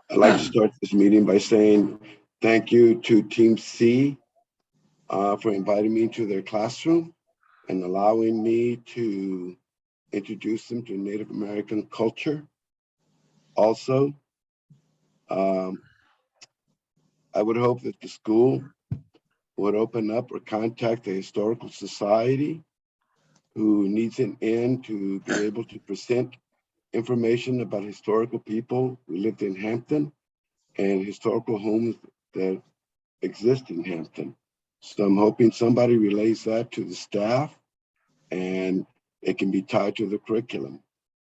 I'd like to start this meeting by saying thank you to Team C for inviting me to their classroom and allowing me to introduce them to Native American culture. Also, I would hope that the school would open up or contact the Historical Society, who needs an end to be able to present information about historical people who lived in Hampton and historical homes that exist in Hampton. So I'm hoping somebody relays that to the staff and it can be tied to the curriculum.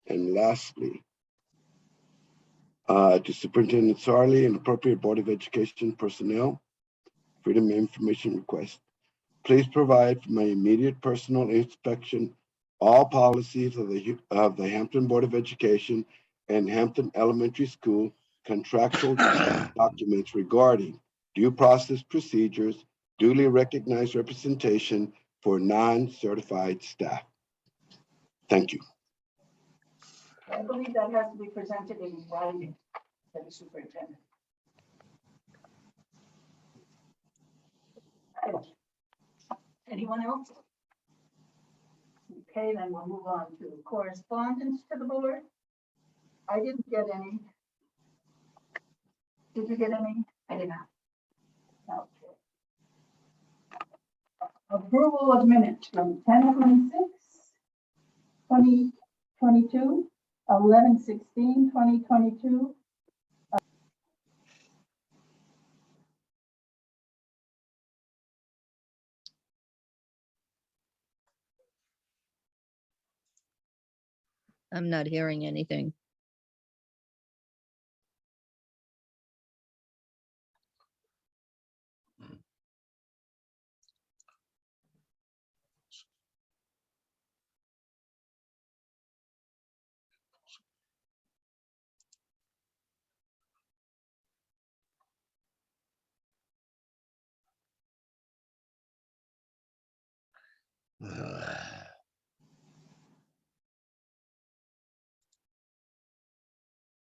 And lastly, to Superintendent Sarley and appropriate Board of Education personnel, Freedom of Information request. Please provide for my immediate personal inspection all policies of the Hampton Board of Education and Hampton Elementary School contractual documents regarding due process procedures, duly recognized representation for non-certified staff. Thank you. I believe that has to be presented in writing to the superintendent. Anyone else? Okay, then we'll move on to correspondence to the board. I didn't get any. Did you get any? I did not. Okay. Approval of minutes from 10/26, 2022, 11/16, 2022. I'm not hearing anything.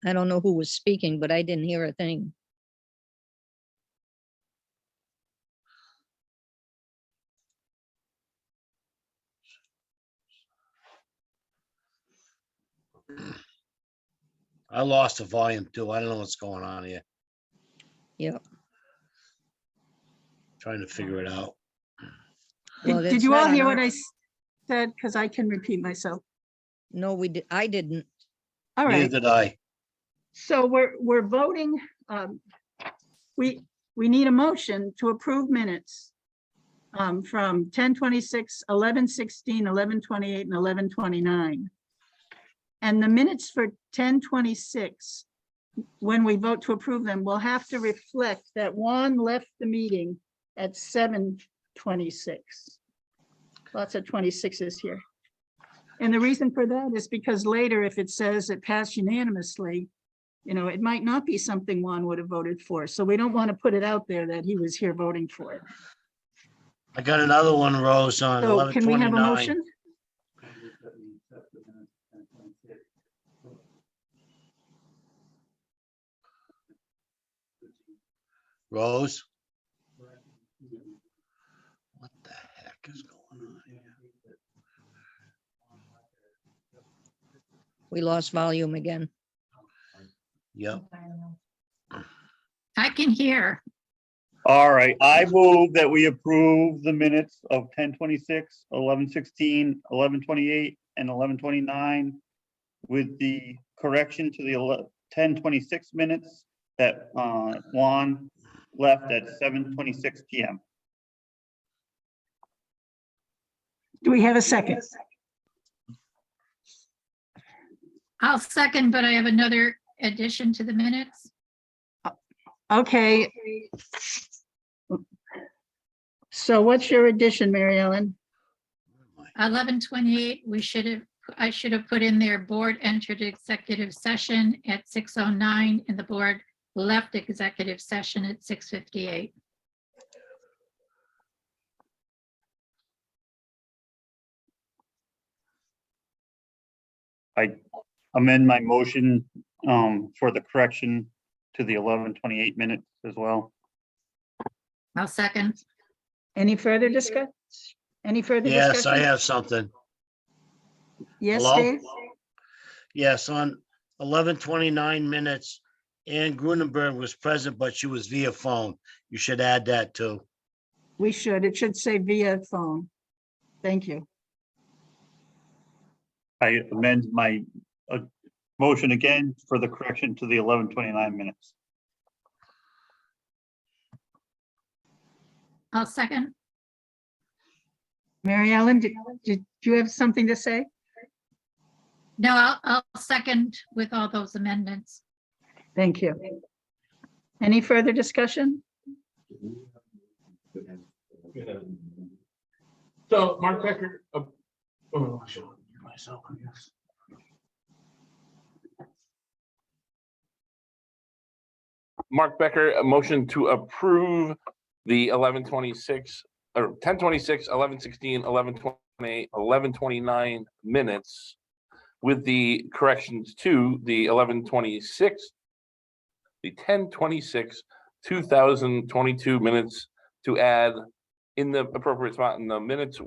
I don't know who was speaking, but I didn't hear a thing. I lost the volume too. I don't know what's going on here. Yeah. Trying to figure it out. Well, Did it's you not all on hear our- what I said? Because I can repeat myself. No, I didn't. All right. Neither did I. So we're voting. We need a motion to approve minutes from 10/26, 11/16, 11/28, and 11/29. And the minutes for 10/26, when we vote to approve them, will have to reflect that Juan left the meeting at 7:26. Lots of 26s here. And the reason for that is because later, if it says it passed unanimously, you know, it might not be something Juan would have voted for. So we don't want to put it out there that he was here voting for it. I got another one, Rose, on So can we have a 11/29. motion? Rose? What the heck is going on here? We lost volume again. Yep. I can hear. All right, I move that we approve the minutes of 10/26, 11/16, 11/28, and 11/29 with the correction to the 10/26 minutes that Juan left at 7:26 PM. Do we have a second? I'll second, but I have another addition to the minutes. Okay. So what's your addition, Mary Ellen? 11/28, I should have put in there, board entered executive session at 6:09 and the board left executive session at 6:58. I amend my motion for the correction to the 11:28 minutes as well. I'll second. Any further discuss? Any further Yes, discussion? I have something. Yes, Hello? Dave? Yes, on 11:29 minutes, Ann Grunenberg was present, but she was via phone. You should add that too. We should. It should say via phone. Thank you. I amend my motion again for the correction to the 11:29 minutes. I'll second. Mary Ellen, did you have something to say? No, I'll second with all those amendments. Thank you. Any further discussion? So Mark Becker, I should unmute myself, I guess. Mark Becker, a motion to approve the 11:26 or 10:26, 11:16, 11:28, 11:29 minutes with the corrections to the 11:26, the 10:26, 2022 minutes to add in the appropriate spot in the minutes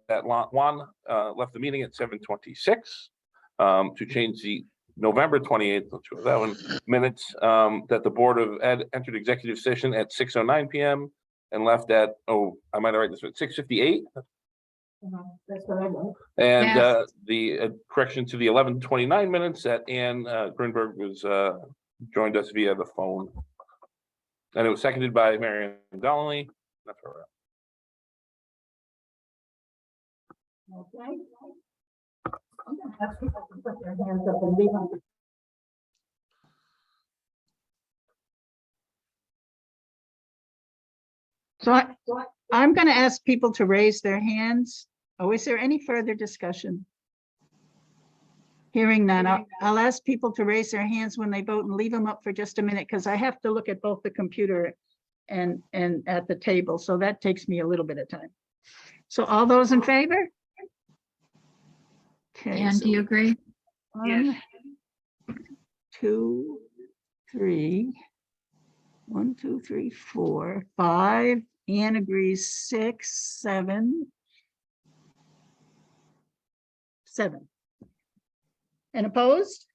that lot one left the meeting at 7:26, to change the November 28th to 11 minutes, that the Board of Ed entered executive session at 6:09 PM and left at, oh, I might have written this at 6:58. That's what I want. And Yes. the correction to the 11:29 minutes that Ann Grunberg was joined us via the phone. And it was seconded by Marion Donnelly. That's all right. Okay. I'm gonna ask people to put their hands up and leave them. So I'm going to ask people to raise their hands. Oh, is there any further discussion? Hearing none, I'll ask people to raise their hands when they vote and leave them up for just a minute because I have to look at both the computer and at the table. So that takes me a little bit of time. So all those in favor? Okay. And do you agree? 1, 2, 3. 1, 2, 3, 4, 5. Ann agrees 6, 7. 7. And opposed?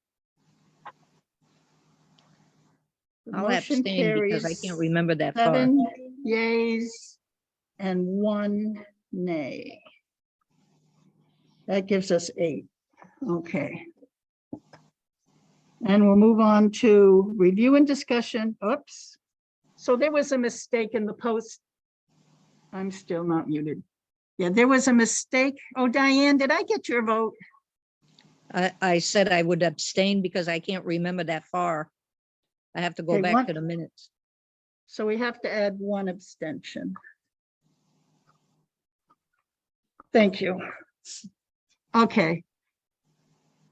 The I'll motion abstain because I carries can't remember that far. 7 yeas and 1 nay. That gives us 8. Okay. And we'll move on to review and discussion. Oops. So there was a mistake in the post. I'm still not muted. Yeah, there was a mistake. Oh, Diane, did I get your vote? I said I would abstain because I can't remember that far. I have to go Okay, back one- to the minutes. So we have to add 1 abstention. Thank you. Okay.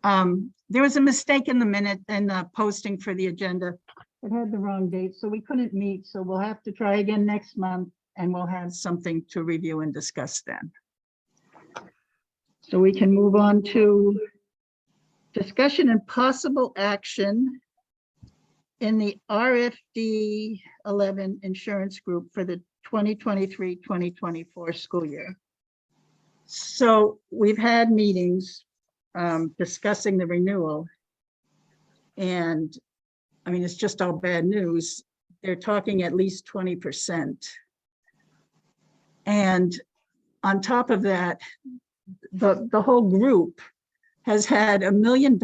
There was a mistake in the minute and the posting for the agenda. It had the wrong date, so we couldn't meet. So we'll have to try again next month and we'll have something to review and discuss then. So we can move on to discussion and possible action in the RFD 11 insurance group for the 2023-2024 school year. So we've had meetings discussing the renewal. And I mean, it's just all bad news. They're talking at least 20%. And on top of that, the whole group has had $1 million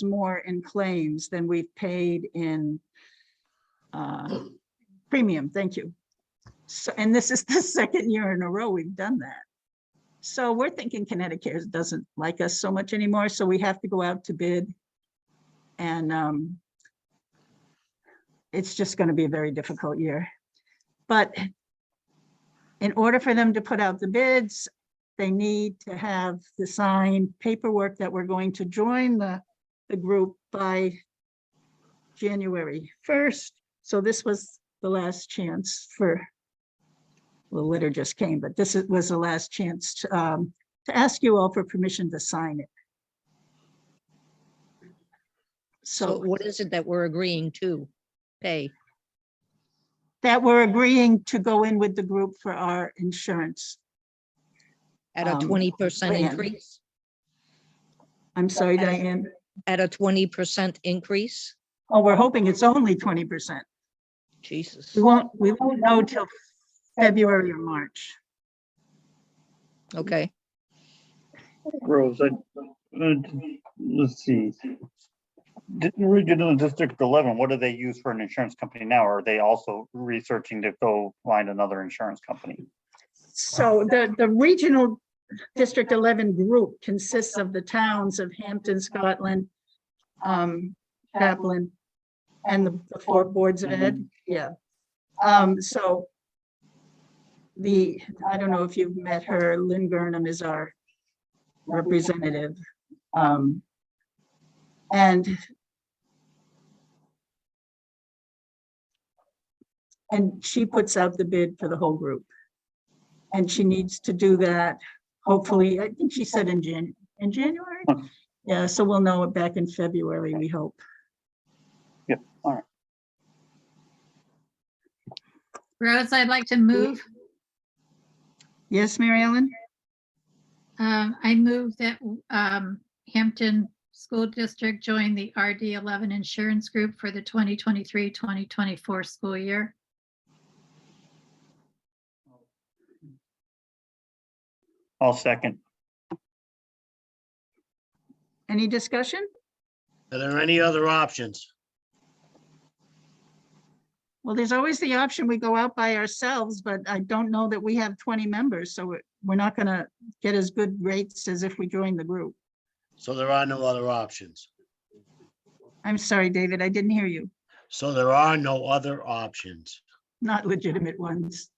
more in claims than we've paid in premium. Thank you. So, and this is the second year in a row we've done that. So we're thinking Connecticut doesn't like us so much anymore. So we have to go out to bid. And it's just going to be a very difficult year. But in order for them to put out the bids, they need to have the signed paperwork that we're going to join the group by January 1st. So this was the last chance for, well, the letter just came, but this was the last chance to ask you all for permission to sign it. So what is it that we're agreeing to pay? That we're agreeing to go in with the group for our insurance. At a Um, 20% plan. increase? I'm sorry, Diane. At a 20% increase? Oh, we're hoping it's only 20%. Jesus. We won't know till February or March. Okay. Rose, let's see. Regional District 11, what do they use for an insurance company now? Or are they also researching to go find another insurance company? So the regional District 11 group consists of the towns of Hampton, Scotland, Chaplin, and the 4 boards of ed. Yeah. So I don't know if you've met her, Lynn Gurnham is our representative. And she puts out the bid for the whole group. And she needs to do that, hopefully, I think she said in January. Yeah, so we'll know it back in February, we hope. Yep, all right. Rose, I'd like to move. Yes, Mary Ellen? I move that Hampton School District join the RD11 Insurance Group for the 2023-2024 school year. I'll second. Any discussion? Are there any other options? Well, there's always the option we go out by ourselves, but I don't know that we have 20 members, so we're not gonna get as good rates as if we join the group. So there are no other options. I'm sorry, David, I didn't hear you. So there are no other options. Not legitimate ones.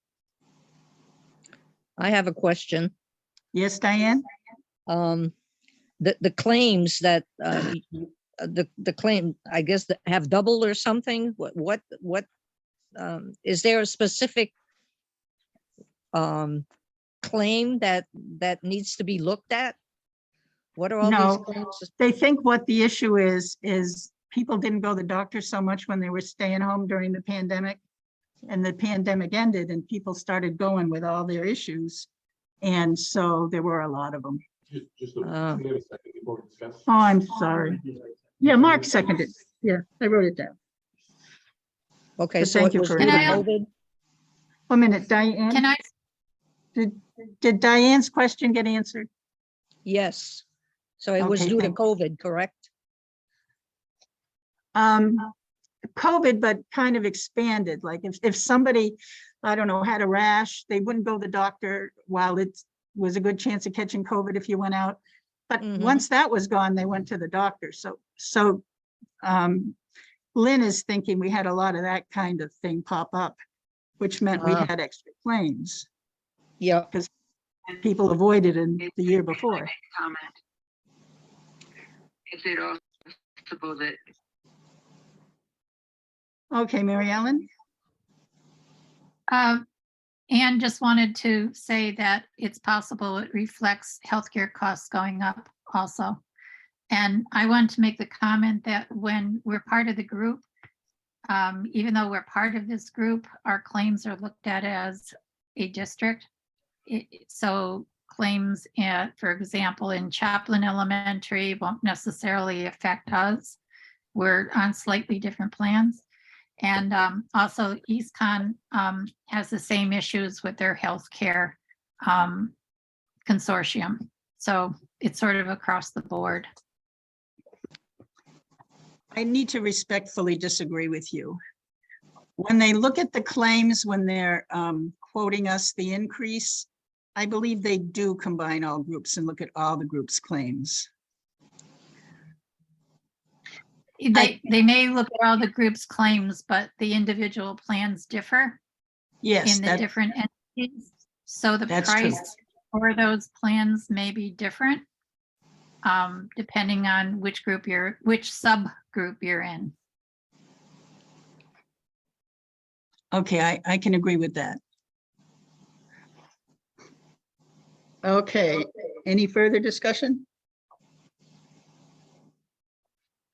I have a question. Yes, Diane? The claims that, the claim, I guess, that have doubled or something, what, is there a specific claim that needs to be looked at? What are all No. these claims? They think what the issue is people didn't go to the doctor so much when they were staying home during the pandemic. And the pandemic ended and people started going with all their issues. And so there were a lot of them. Oh, I'm sorry. Yeah, Mark seconded. Yeah, I wrote it down. Okay, But so thank it you was for due to reminding COVID? 1 minute, Diane. Can I, Did Diane's question get answered? Yes. So it was Okay, due to thank COVID, correct? COVID, but kind of expanded. Like if somebody, I don't know, had a rash, they wouldn't go to the doctor while it was a good chance of catching COVID if you went out. But Mhm. once that was gone, they went to the doctor. So Lynn is thinking we had a lot of that kind of thing pop up, which meant we Ah. had extra claims. Yeah. People avoided in the year before. Is it possible that Okay, Mary Ellen? Anne just wanted to say that it's possible it reflects healthcare costs going up also. And I want to make the comment that when we're part of the group, even though we're part of this group, our claims are looked at as a district. So claims at, for example, in Chaplin Elementary won't necessarily affect us. We're on slightly different plans. And also EastCon has the same issues with their healthcare consortium. So it's sort of across the board. I need to respectfully disagree with you. When they look at the claims, when they're quoting us the increase, I believe they do combine all groups and look at all the groups' claims. They may look at all the group's claims, but the individual plans differ Yes, in the different entities. So the That's true. price for those plans may be different depending on which subgroup you're in. Okay, I can agree with that. Okay, any further discussion?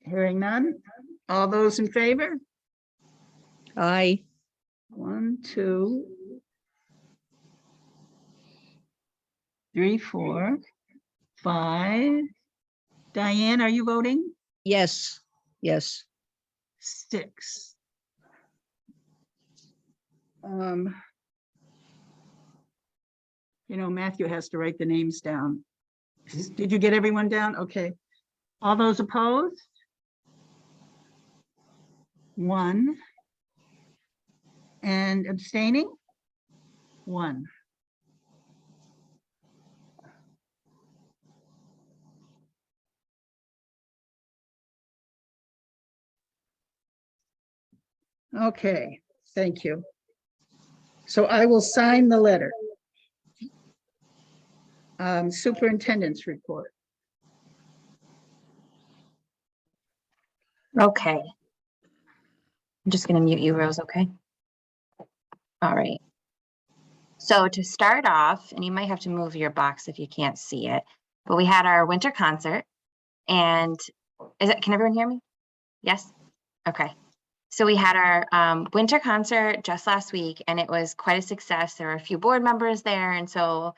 Hearing none. All those in favor? Aye. 1, 2, 3, 4, 5. Diane, are you voting? Yes, yes. 6. Matthew has to write the names down. Did you get everyone down? Okay. All those opposed? 1. And abstaining? 1. Okay, thank you. So I will sign the letter. Superintendent's report. Okay. I'm just going to mute you, Rose, okay? All right. So to start off, and you might have to move your box if you can't see it, but we had our winter concert, and can everyone hear me? Yes? Okay. So we had our winter concert just last week, and it was quite a success. There were a few board members there, and so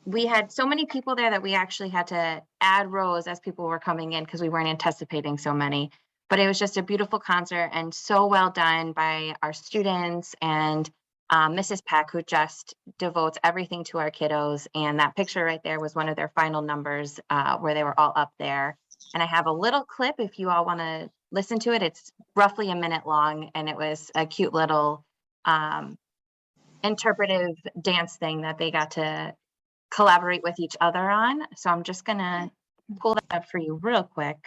we had so many people there that we actually had to add rows as people were coming in because we weren't anticipating so many. But it was just a beautiful concert and so well done by our students and Mrs. Peck, who just devotes everything to our kiddos. And that picture right there was one of their final numbers where they were all up there. And I have a little clip if you all want to listen to it. It's roughly a minute long, and it was a cute little interpretive dance thing that they got to collaborate with each other on. So I'm just gonna pull that up for you real quick.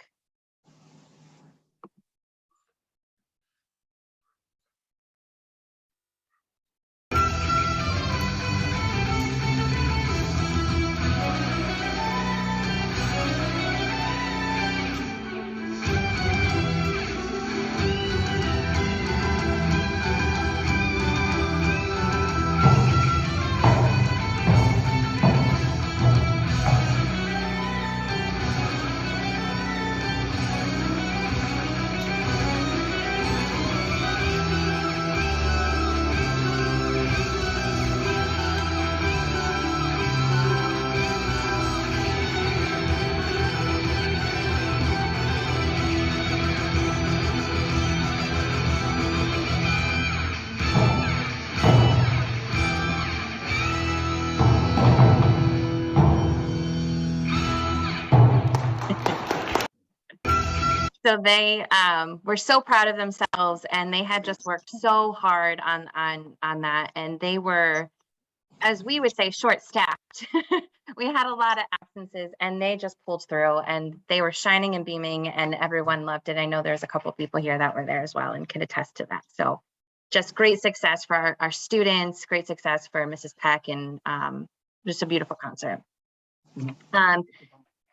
So they were so proud of themselves, and they had just worked so hard on that, and they were, as we would say, short-staffed. We had a lot of absences, and they just pulled through, and they were shining and beaming, and everyone loved it. I know there's a couple of people here that were there as well and can attest to that. So just great success for our students, great success for Mrs. Peck, and just a beautiful concert.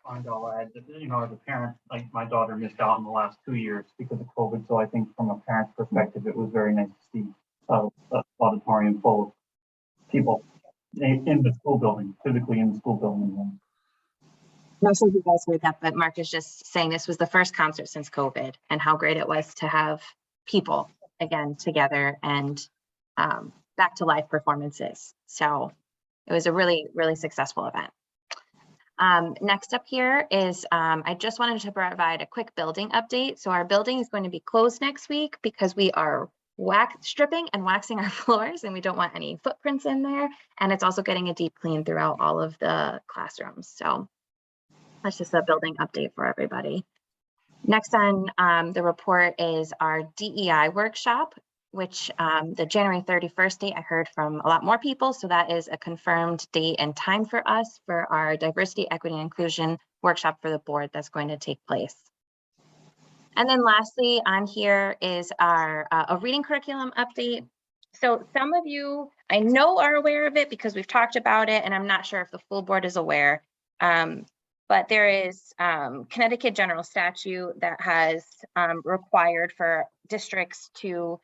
I'll add that, as a parent, like my daughter missed out in the last 2 years because of COVID. So I think from a parent's perspective, it was very nice to see the auditorium full of people in the school building, physically in the school building. I'm not sure if you guys heard that, but Mark is just saying this was the first concert since COVID, and how great it was to have people again together and back to live performances. So it was a really, really successful event. Next up here is, I just wanted to provide a quick building update. So our building is going to be closed next week because we are stripping and waxing our floors, and we don't want any footprints in there. And it's also getting a deep clean throughout all of the classrooms. So that's just a building update for everybody. Next on the report is our DEI workshop, which the January 31st date, I heard from a lot more people. So that is a confirmed date and time for us for our diversity, equity, and inclusion workshop for the board that's going to take place. And then lastly on here is our a reading curriculum update. So some of you I know are aware of it because we've talked about it, and I'm not sure if the full board is aware. But there is Connecticut general statute that has required for districts to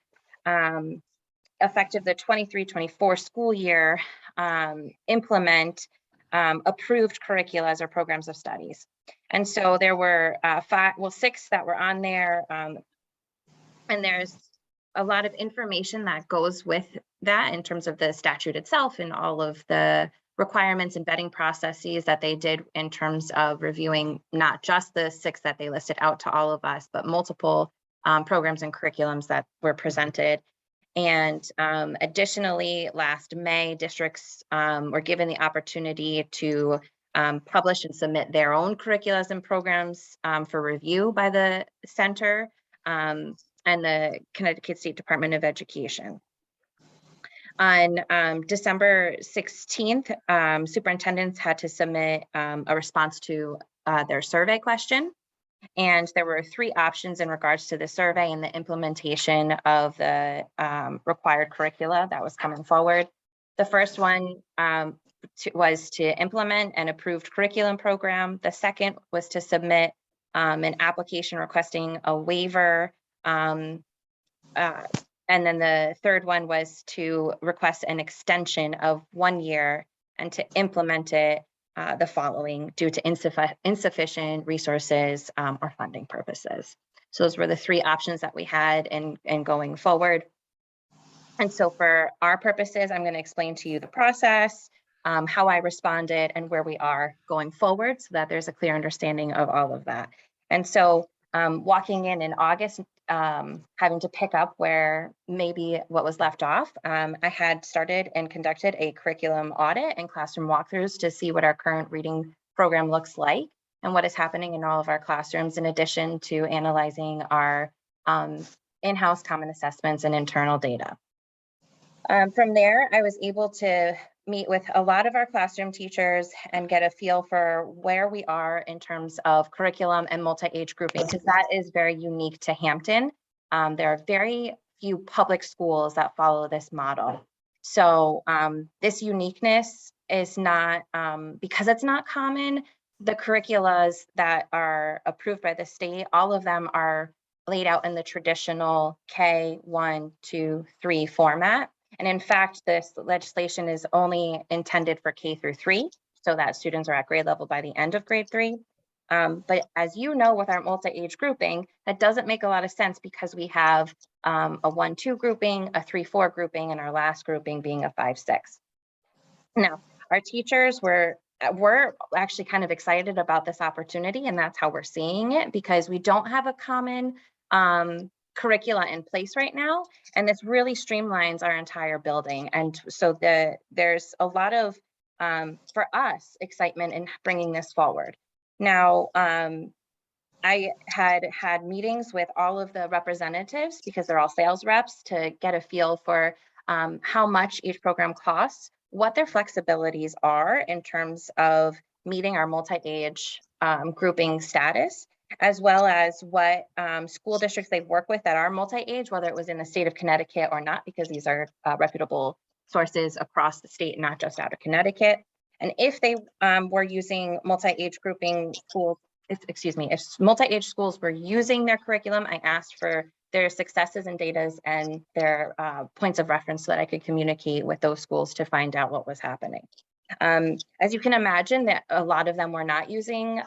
effective the 23-24 school year, implement approved curriculums or programs of studies. And so there were 6 that were on there. And there's a lot of information that goes with that in terms of the statute itself and all of the requirements and vetting processes that they did in terms of reviewing not just the 6 that they listed out to all of us, but multiple programs and curriculums that were presented. And additionally, last May, districts were given the opportunity to publish and submit their own curriculums and programs for review by the center and the Connecticut State Department of Education. On December 16th, superintendents had to submit a response to their survey question. And there were 3 options in regards to the survey and the implementation of the required curricula that was coming forward. The first one was to implement an approved curriculum program. The second was to submit an application requesting a waiver. And then the third one was to request an extension of 1 year and to implement it the following due to insufficient resources or funding purposes. So those were the 3 options that we had in going forward. And so for our purposes, I'm going to explain to you the process, how I responded, and where we are going forward so that there's a clear understanding of all of that. And so walking in August, having to pick up where maybe what was left off, I had started and conducted a curriculum audit and classroom walkthroughs to see what our current reading program looks like and what is happening in all of our classrooms, in addition to analyzing our in-house common assessments and internal data. From there, I was able to meet with a lot of our classroom teachers and get a feel for where we are in terms of curriculum and multi-age grouping, because that is very unique to Hampton. There are very few public schools that follow this model. So this uniqueness is not, because it's not common, the curriculas that are approved by the state, all of them are laid out in the traditional K1, 2, 3 format. And in fact, this legislation is only intended for K through 3, so that students are at grade level by the end of grade 3. But as you know, with our multi-age grouping, that doesn't make a lot of sense because we have a 1-2 grouping, a 3-4 grouping, and our last grouping being a 5-6. Now, our teachers were actually kind of excited about this opportunity, and that's how we're seeing it, because we don't have a common curricula in place right now, and this really streamlines our entire building. And so there's a lot of, for us, excitement in bringing this forward. Now, I had meetings with all of the representatives, because they're all sales reps, to get a feel for how much each program costs, what their flexibilities are in terms of meeting our multi-age grouping status, as well as what school districts they work with that are multi-age, whether it was in the state of Connecticut or not, because these are reputable sources across the state, not just out of Connecticut. And if they were using multi-age grouping schools, if multi-age schools were using their curriculum, I asked for their successes and data and their points of reference so that I could communicate with those schools to find out what was happening. As you can imagine, that a lot of them were not using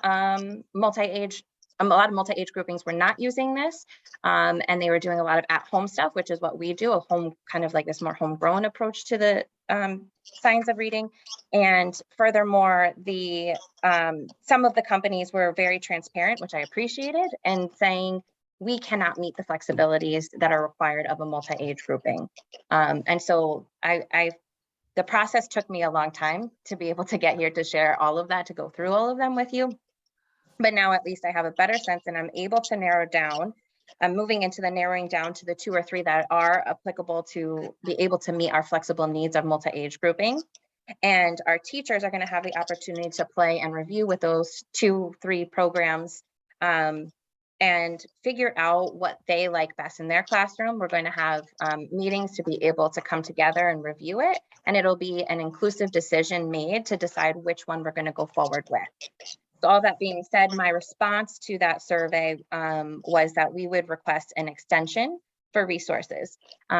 multi-age. A lot of multi-age groupings were not using this, and they were doing a lot of at-home stuff, which is what we do, a home, kind of like this more homegrown approach to the science of reading. And furthermore, some of the companies were very transparent, which I appreciated, and saying we cannot meet the flexibilities that are required of a multi-age grouping. And so the process took me a long time to be able to get here to share all of that, to go through all of them with you. But now at least I have a better sense, and I'm able to narrow down. I'm moving into the narrowing down to the 2 or 3 that are applicable to be able to meet our flexible needs of multi-age grouping. And our teachers are going to have the opportunity to play and review with those 2, 3 programs and figure out what they like best in their classroom. We're going to have meetings to be able to come together and review it. And it'll be an inclusive decision made to decide which one we're going to go forward with. So all that being said, my response to that survey was that we would request an extension for resources,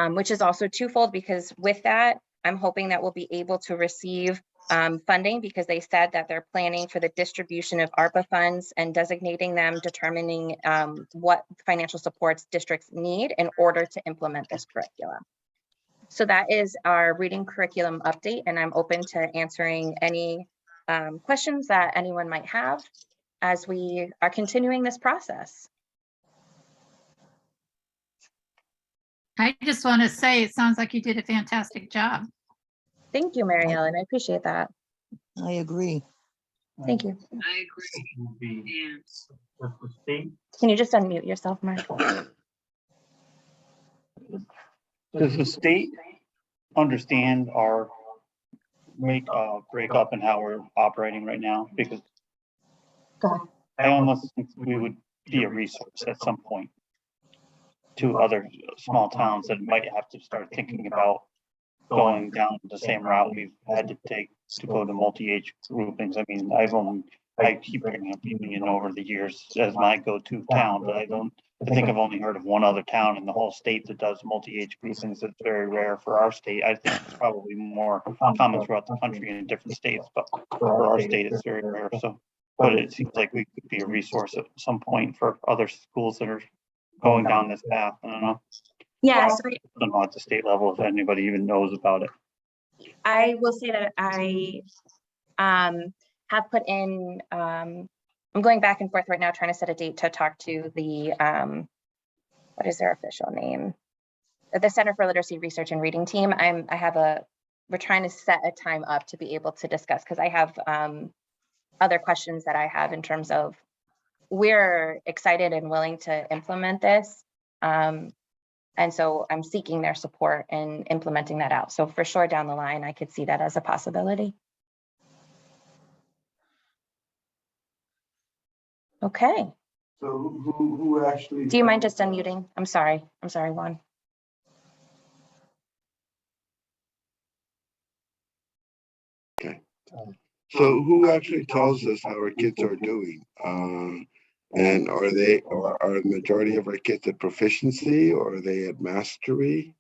which is also twofold, because with that, I'm hoping that we'll be able to receive funding because they said that they're planning for the distribution of ARPA funds and designating them, determining what financial supports districts need in order to implement this curriculum. So that is our reading curriculum update, and I'm open to answering any questions that anyone might have as we are continuing this process. I just want to say, it sounds like you did a fantastic job. Thank you, Mary Ellen. I appreciate that. I agree. Thank you. I agree. Yeah. With the state, Can you just unmute yourself, Mark? does the state understand our break up and how we're operating right now? Because Go ahead. I almost think we would be a resource at some point to other small towns that might have to start thinking about going down the same route we've had to take to go to multi-age groupings. I mean, I keep bringing up Union over the years as my go-to town, but I think I've only heard of one other town in the whole state that does multi-age groupings. It's very rare for our state. I think it's probably more common throughout the country and in different states, but for our state, it's very rare. So, but it seems like we could be a resource at some point for other schools that are going down this path. I don't know. Yeah, so I don't know at the state level if anybody even knows about it. I will say that I have put in, I'm going back and forth right now trying to set a date to talk to the, what is their official name? The Center for Literacy Research and Reading team. We're trying to set a time up to be able to discuss, because I have other questions that I have in terms of, we're excited and willing to implement this. And so I'm seeking their support in implementing that out. So for sure down the line, I could see that as a possibility. Okay. So who actually? Do you mind just unmuting? I'm sorry, Juan. So who actually tells us how our kids are doing? And are the majority of our kids at proficiency, or are they at mastery?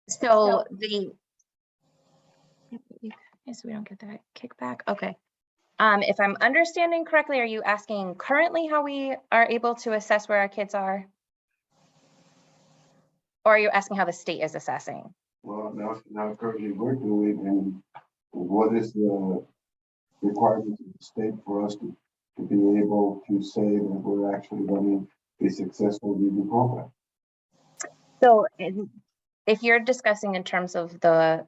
So yes, we don't get that kickback. Okay. If I'm understanding correctly, are you asking currently how we are able to assess where our kids are? Or are you asking how the state is assessing? Well, now currently we're doing, and what is the requirement of the state for us to be able to say that we're actually running a successful reading program? So if you're discussing in terms of the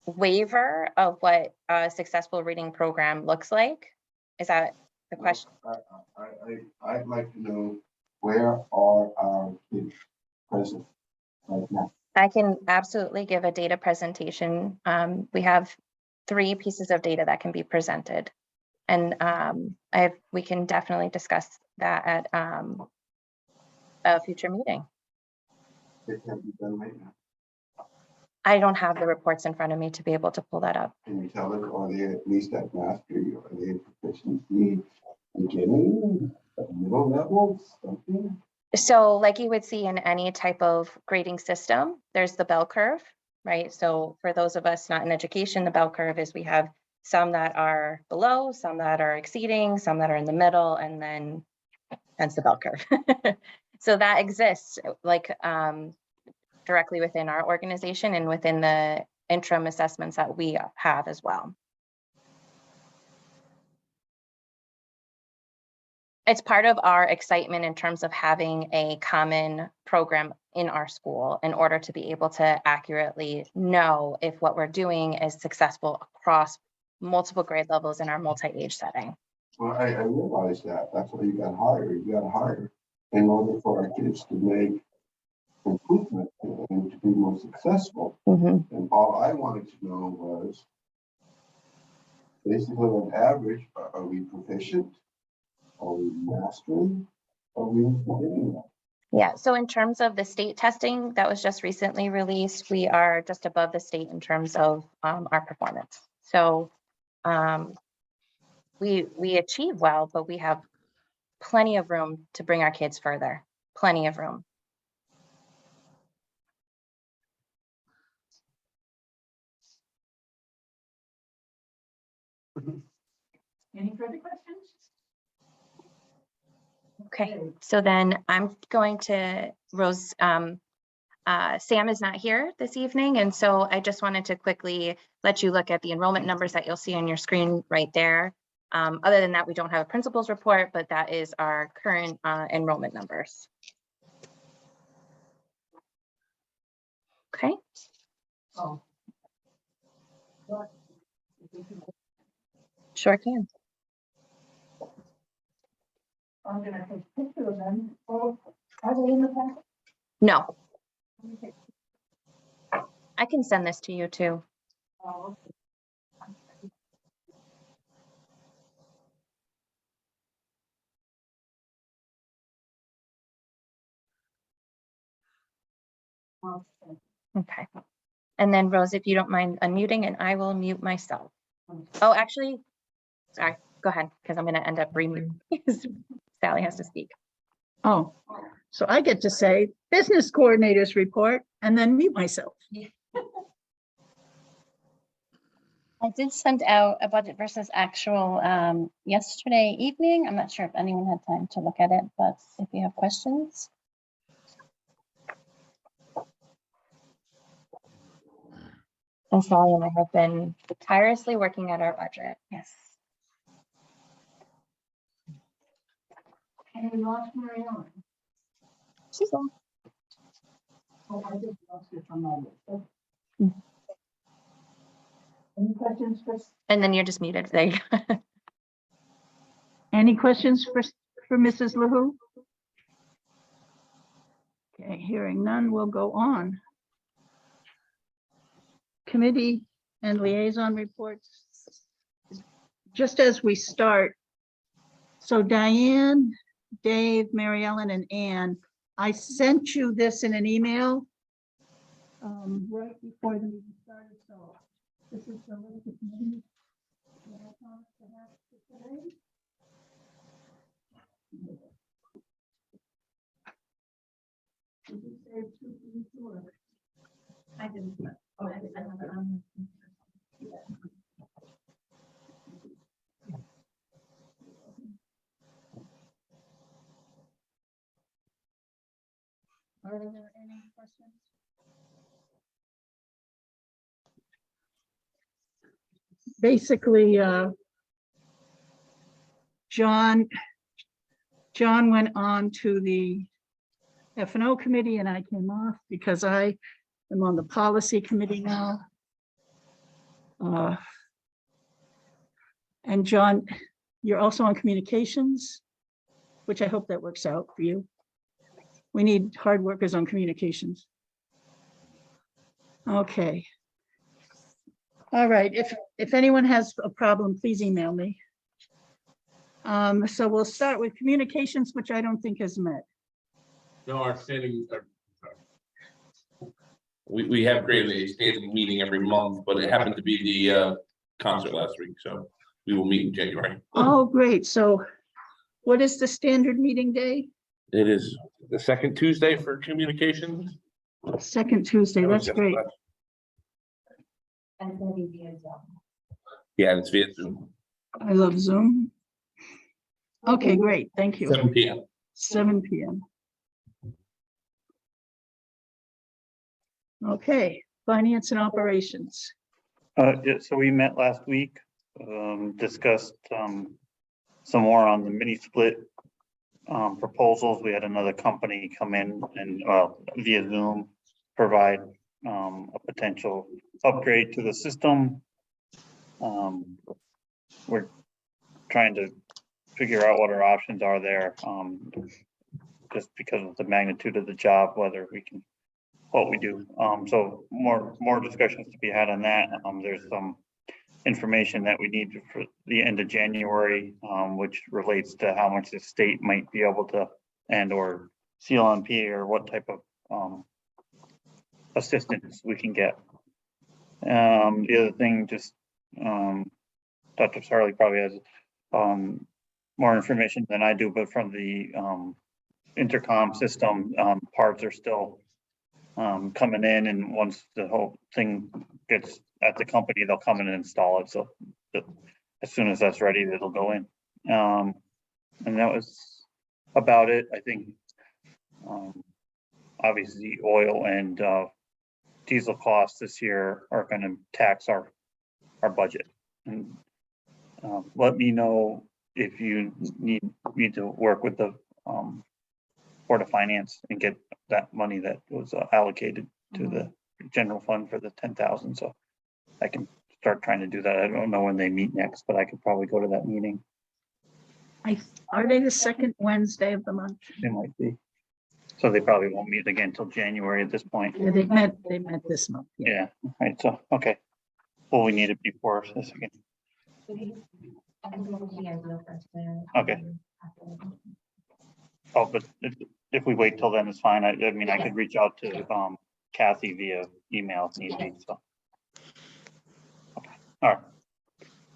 waiver of what a successful reading program looks like, is that the question? I'd like to know, where are our kids present right now? I can absolutely give a data presentation. We have 3 pieces of data that can be presented. And we can definitely discuss that at a future meeting. It can be done right now. I don't have the reports in front of me to be able to pull that up. Can you tell us, are they at least at mastery, or are they proficiency, beginning, middle levels, something? So like you would see in any type of grading system, there's the bell curve, right? So for those of us not in education, the bell curve is we have some that are below, some that are exceeding, some that are in the middle, and then hence the bell curve. So that exists like directly within our organization and within the interim assessments that we have as well. It's part of our excitement in terms of having a common program in our school in order to be able to accurately know if what we're doing is successful across multiple grade levels in our multi-age setting. Well, I realize that. That's why you got hired. You got hired in order for our kids to make improvement and to be more successful. Mm-hmm. And all I wanted to know was, basically on average, are we proficient? Are we mastering? Are we beginning that? Yeah, so in terms of the state testing that was just recently released, we are just above the state in terms of our performance. So we achieve well, but we have plenty of room to bring our kids further, plenty of room. Any further questions? Okay, so then I'm going to, Rose, Sam is not here this evening, and so I just wanted to quickly let you look at the enrollment numbers that you'll see on your screen right there. Other than that, we don't have a principal's report, but that is our current enrollment numbers. Okay. Oh. Sure can. I'm gonna take a picture of them. Oh, are they in the packet? No, Okay. I can send this to you too. Oh, okay. Okay. And then Rose, if you don't mind unmuting, and I will mute myself. Oh, actually, sorry, go ahead, because I'm going to end up remuting. Sally has to speak. Oh, so I get to say business coordinators report and then mute myself. I did send out a budget versus actual yesterday evening. I'm not sure if anyone had time to look at it, but if you have questions. And Sally and I have been tirelessly working at our budget. Yes. And we lost Mary Ellen. She's on. Oh, I just lost it from my list. Mm. Any questions for, And then you're just muted. There you go. any questions for Mrs. LaHoo? Okay, hearing none, we'll go on. Committee and liaison reports. Just as we start, so Diane, Dave, Mary Ellen, and Ann, I sent you this in an email right before the meeting started, so this is the list of committees that I promised to have for today. Did you say two, three, four? I didn't. Oh, I have it on. Are there any questions? Basically, John went on to the F&O committee and I came off because I am on the policy committee now. And John, you're also on communications, which I hope that works out for you. We need hard workers on communications. Okay. All right, if anyone has a problem, please email me. So we'll start with communications, which I don't think has met. No, we have created a standing meeting every month, but it happened to be the concert last week, so we will meet in January. Oh, great. So what is the standard meeting day? It is the second Tuesday for communications. Second Tuesday, that's great. And it's going to be via Zoom. Yeah, it's via Zoom. I love Zoom. Okay, great. Thank you. 7 p.m. 7 p.m. Okay, finance and operations. Yeah, so we met last week, discussed some more on the mini split proposals. We had another company come in and via Zoom provide a potential upgrade to the system. We're trying to figure out what our options are there, just because of the magnitude of the job, whether we can, what we do. So more discussions to be had on that. There's some information that we need for the end of January, which relates to how much the state might be able to and or CLNP or what type of assistance we can get. The other thing, just Dr. Sarli probably has more information than I do, but from the intercom system, parts are still coming in, and once the whole thing gets at the company, they'll come in and install it. So as soon as that's ready, it'll go in. And that was about it, I think. Obviously, oil and diesel costs this year are gonna tax our budget. And let me know if you need to work with the Board of Finance and get that money that was allocated to the general fund for the 10,000, so I can start trying to do that. I don't know when they meet next, but I could probably go to that meeting. Are they the second Wednesday of the month? It might be. So they probably won't meet again until January at this point. Yeah, they met this month. Yeah, right, so, okay. Well, we need it before the second. Okay. Oh, but if we wait till then, it's fine. I mean, I could reach out to Kathy via email if need be, so. Okay. All right.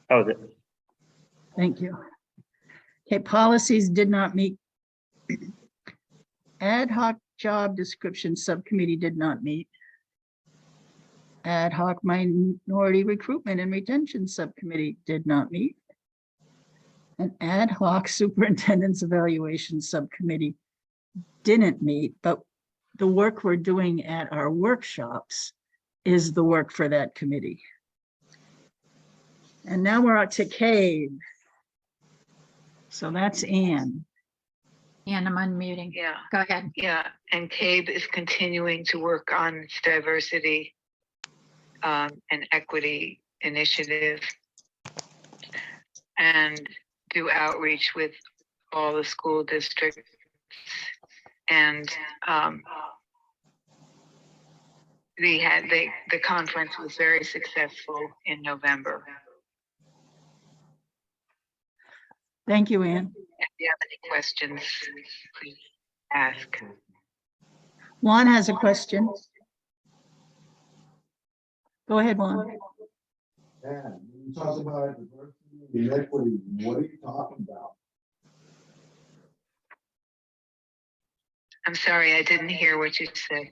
That was it. Thank you. Okay, policies did not meet. Ad hoc job description subcommittee did not meet. Ad hoc minority recruitment and retention subcommittee did not meet. An ad hoc superintendent's evaluation subcommittee didn't meet, but the work we're doing at our workshops is the work for that committee. And now we're out to CAVE. So that's Anne. And I'm unmuting. Yeah, Go ahead. yeah, and CABE is continuing to work on its diversity and equity initiative and do outreach with all the school districts. And the conference was very successful in November. Thank you, Anne. If you have any questions, please ask. Juan has a question. Go ahead, Juan. And you talk about diversity and equity, what are you talking about? I'm sorry, I didn't hear what you said.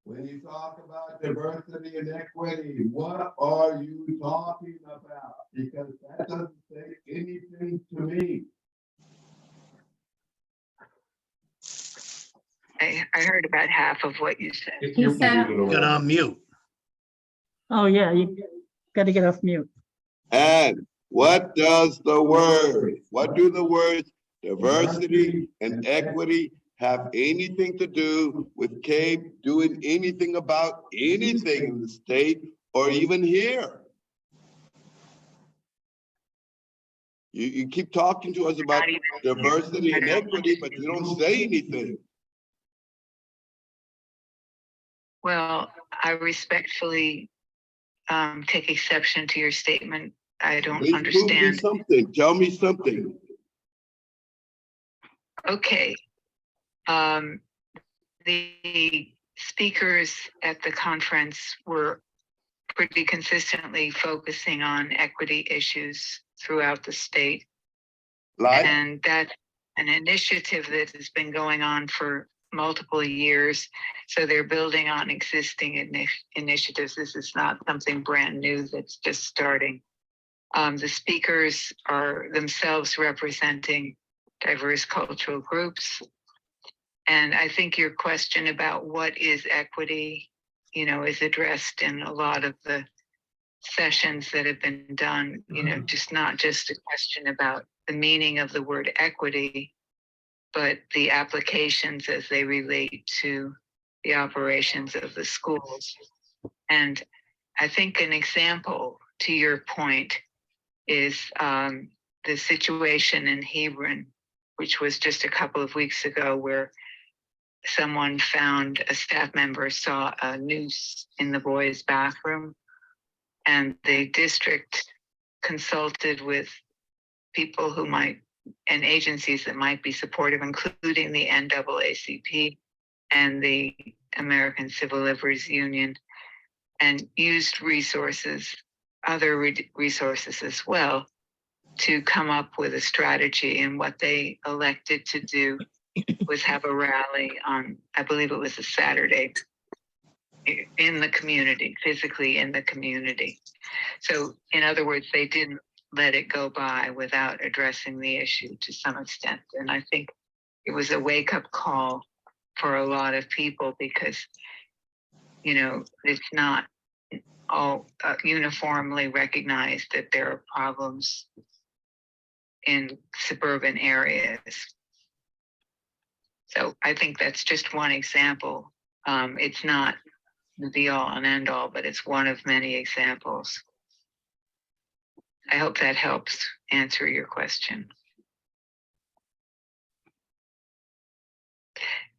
When you talk about diversity and equity, what are you talking about? Because that doesn't say anything to me. I heard about half of what you said. He said, Get on mute. Oh, yeah, you got to get off mute. And what do the words diversity and equity have anything to do with CABE doing anything about anything in the state or even here? You keep talking to us about diversity and equity, but you don't say anything. Well, I respectfully take exception to your statement. I don't Please prove me understand. something. Tell me something. Okay. The speakers at the conference were pretty consistently focusing on equity issues throughout the state. Like, And that's an initiative that has been going on for multiple years. So they're building on existing initiatives. This is not something brand new that's just starting. The speakers are themselves representing diverse cultural groups. And I think your question about what is equity, is addressed in a lot of the sessions that have been done, just not just a question about the meaning of the word equity, but the applications as they relate to the operations of the schools. And I think an example to your point is the situation in Hebron, which was just a couple of weeks ago, where someone found a staff member saw a noose in the boys' bathroom, and the district consulted with people who might, and agencies that might be supportive, including the NAACP and the American Civil Liberties Union, and used resources, other resources as well, to come up with a strategy. And what they elected to do was have a rally on, I believe it was a Saturday, in the community, physically in the community. So in other words, they didn't let it go by without addressing the issue to some extent. And I think it was a wake-up call for a lot of people because, you know, it's not all uniformly recognized that there are problems in suburban areas. So I think that's just one example. It's not the be all and end all, but it's one of many examples. I hope that helps answer your question.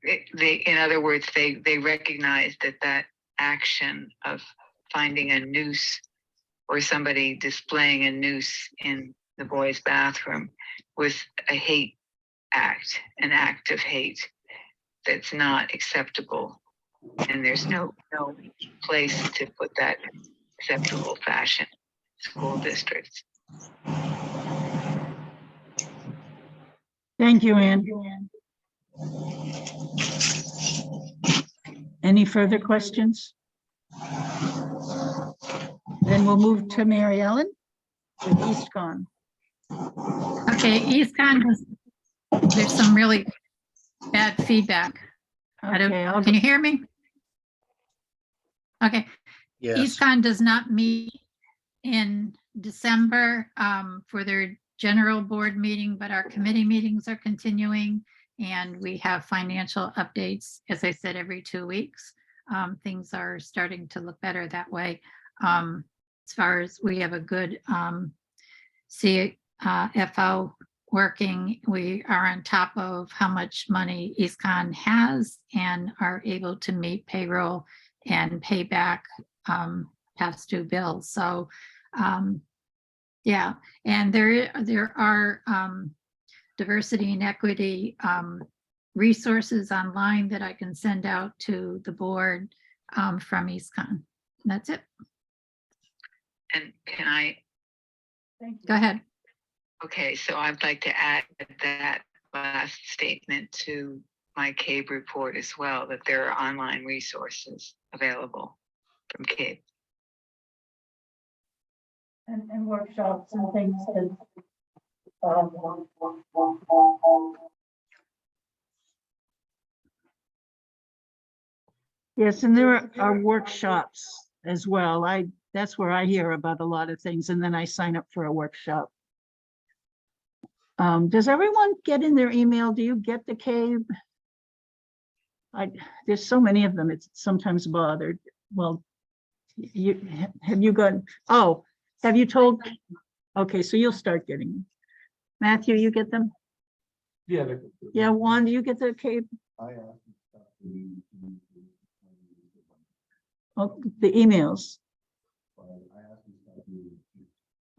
In other words, they recognize that action of finding a noose or somebody displaying a noose in the boys' bathroom was a hate act, an act of hate that's not acceptable. And there's no place to put that acceptable fashion in school districts. Thank you, Ann. Any further questions? Then we'll move to Mary Ellen with EastCon. Okay, EastCon, there's some really bad feedback. Okay, Can you hear me? Okay, Yes. EastCon does not meet in December for their general board meeting, but our committee meetings are continuing and we have financial updates, as I said, every 2 weeks. Things are starting to look better that way. As far as we have a good CFO working, we are on top of how much money EastCon has and are able to meet payroll and pay back past due bills. So yeah, and there are diversity and equity resources online that I can send out to the board from EastCon. That's it. And can I? Go ahead. Okay, so I'd like to add that last statement to my CABE report as well, that there are online resources available from CABE. And workshops and things. Yes, and there are workshops as well. That's where I hear about a lot of things, and then I sign up for a workshop. Does everyone get in their email? Do you get the CABE? There's so many of them, it's sometimes bothered. Well, have you got, oh, have you told? Okay, so you'll start getting them. Matthew, you get them? Yeah. Yeah, Juan, do you get the CABE? Oh, the emails.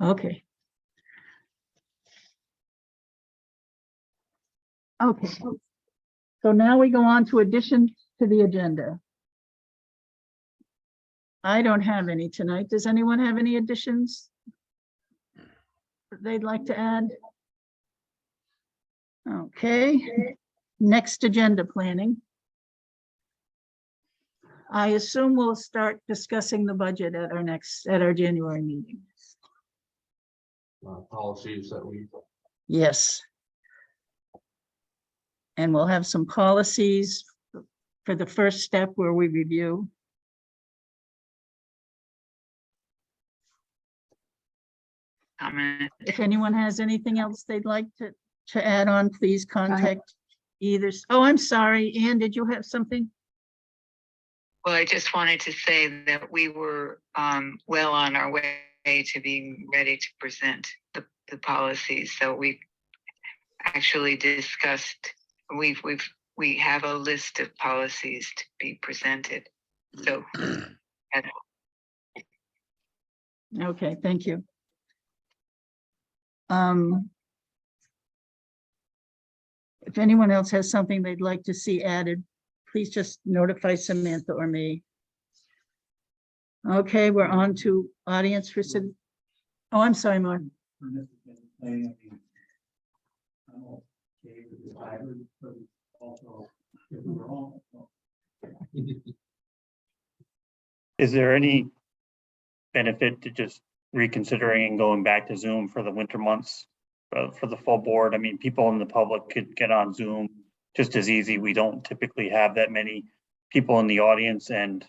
Okay. Okay. So now we go on to addition to the agenda. I don't have any tonight. Does anyone have any additions that they'd like to add? Okay. Next, agenda planning. I assume we'll start discussing the budget at our January meeting. Policies that we. Yes. And we'll have some policies for the first step where we review. If anyone has anything else they'd like to add on, please contact either. Oh, I'm sorry. Ann, did you have something? Well, I just wanted to say that we were well on our way to being ready to present the policies. So we actually discussed, we have a list of policies to be presented. So Okay, thank you. If anyone else has something they'd like to see added, please just notify Samantha or me. Okay, we're on to audience for some. Oh, I'm sorry, Mark. Is there any benefit to just reconsidering and going back to Zoom for the winter months for the full board. I mean, people in the public could get on Zoom just as easy. We don't typically have that many people in the audience, and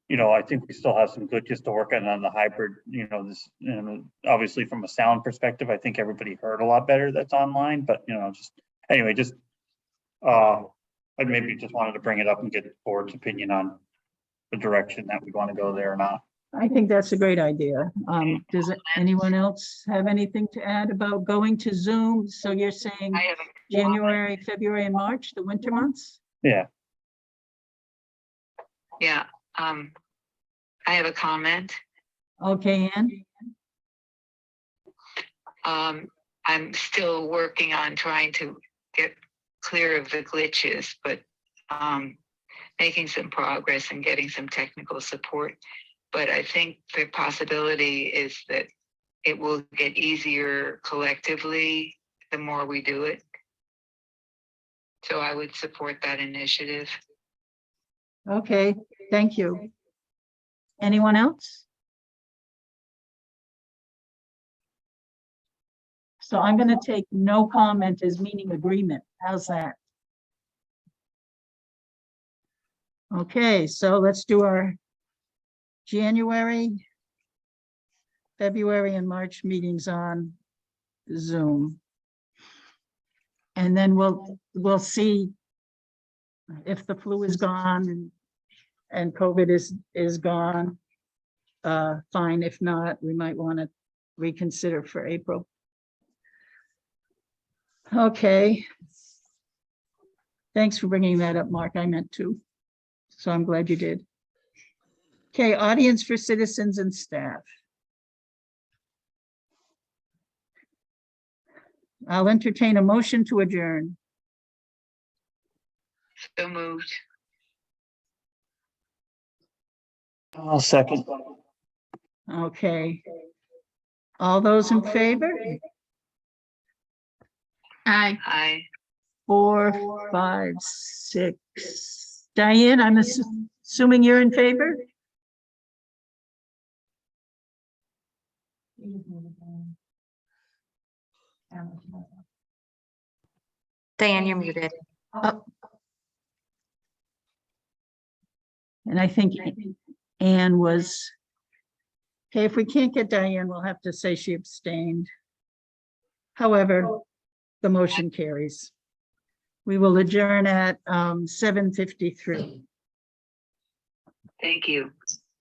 I think we still have some good just to work on the hybrid, this, obviously from a sound perspective, I think everybody heard a lot better that's online, but I maybe just wanted to bring it up and get the board's opinion on the direction that we want to go there or not. I think that's a great idea. Does anyone else have anything to add about going to Zoom? So you're saying I have January, February, and March, the winter months? Yeah. Yeah, I have a comment. Okay, Ann? I'm still working on trying to get clear of the glitches, but making some progress and getting some technical support. But I think the possibility is that it will get easier collectively the more we do it. So I would support that initiative. Okay, thank you. Anyone else? So I'm going to take no comment as meaning agreement. How's that? Okay, so let's do our January, February, and March meetings on Zoom. And then we'll see if the flu is gone and COVID is gone. Fine. If not, we might want to reconsider for April. Okay. Thanks for bringing that up, Mark. I meant to. So I'm glad you did. Okay, audience for citizens and staff. I'll entertain a motion to adjourn. So moved. I'll second. Okay. All those in favor? Aye. Aye. 4, 5, 6. Diane, I'm assuming you're in favor? Diane, you're muted. Oh. And I think Anne was, okay, if we can't get Diane, we'll have to say she abstained. However, the motion carries. We will adjourn at 7:53. Thank you.